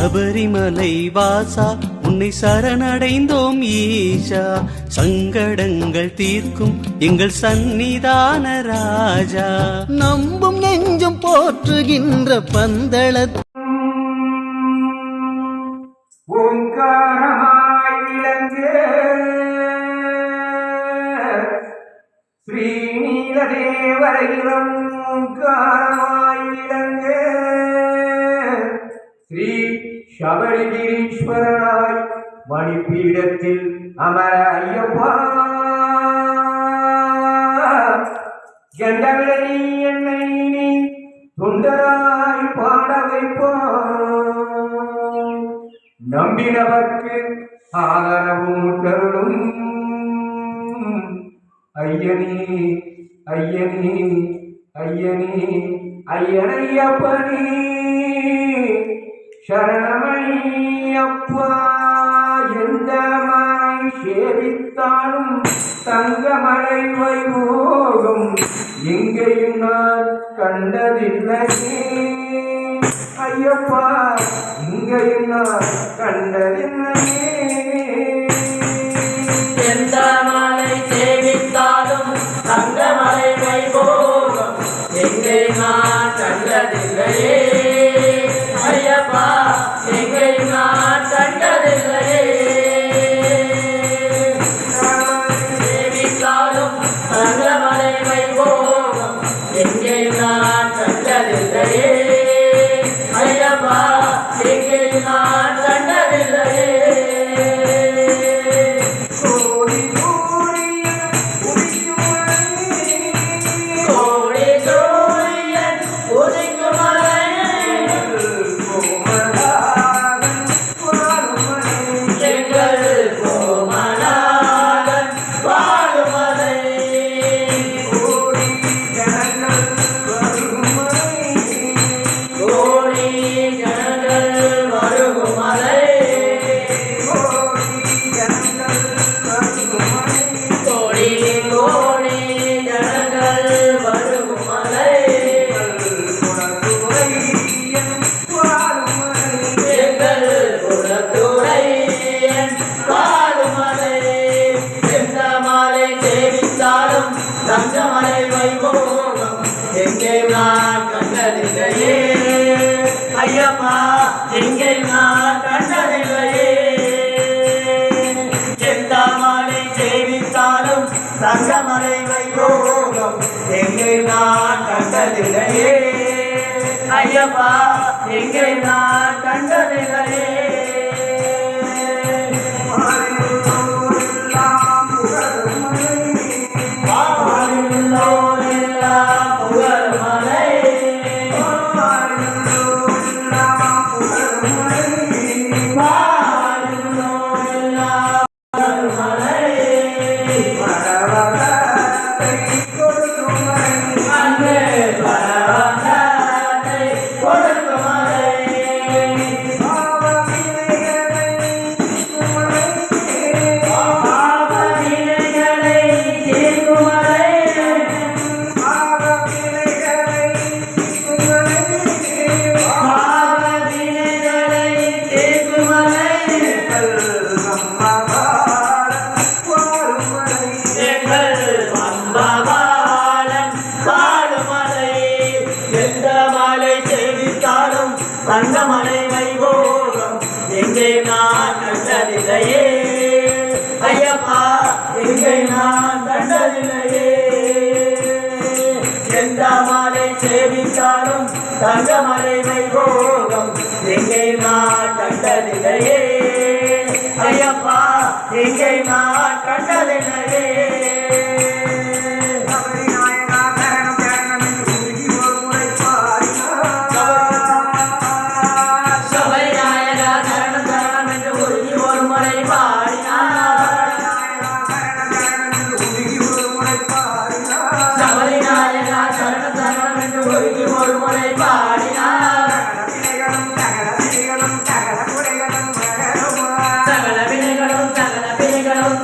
சபரிமலை வாசா உன்னை சரணடைந்தோம் ஈஷா, சங்கடங்கள் தீர்க்கும் எங்கள் சந்நிதான ராஜா. நம்பும் நெஞ்சும் போற்றுகின்ற பந்தள ஓங்காரமாய் விளங்கு ஸ்ரீநீலதேவரையிலும் ஓங்காரமாய் விளங்கு ஸ்ரீ சபரிகிரீஸ்வரனாய் மணிப்பீடத்தில் அமர ஐயப்பா. கண்டவிலை என்னை நீ தொண்டராய் பாட வைப்பான், நம்பினவர்க்கு ஆதரவும் தருளும் ஐயனே ஐயனே ஐயனே ஐயனையப்பனே சரணமையப்பா. எந்த மலை சேவித்தாலும் தங்கமலை வைபோகம் எங்கேயும் நான் கண்டதில்லையே ஐயப்பா, இங்கேயும் நான் கண்டதில்லையே. எந்த மலை சேவித்தாலும் தங்கமலை வைபோகம் எங்கே நான் கண்டதில்லையே ஐயப்பா, எங்கே நான் கண்டதில்லையே. சேவித்தாலும் தங்கமலை வைபோகம் எங்கே நான் கண்டதில்லையே ஐயப்பா, எங்கே நான் கண்டதில்லையே. தங்கமலை வைபோகம் எங்கே நான் கண்டதில்லையே ஐயப்பா, எங்கே நான் கண்டதில்லையே. எந்த மலை சேவித்தாலும் தங்கமலை வைபோகம் எங்கே நான் கண்டதில்லையே ஐயப்பா, எங்கே நான் கண்டதில்லையே. தங்கமலை வைபோகம் எங்கே நான் கண்டதில்லையே ஐயப்பா, எங்கே நான் கண்டதில்லையே. எந்த மலை சேவித்தாலும் தங்கமலை வைபோகம் எங்கே நான் கண்டதில்லையே ஐயப்பா, எங்கே நான் கண்டதில்லையே. சகல வினைகளும்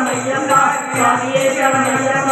சரணமையப்பா சுவாமியே சரணமையப்பா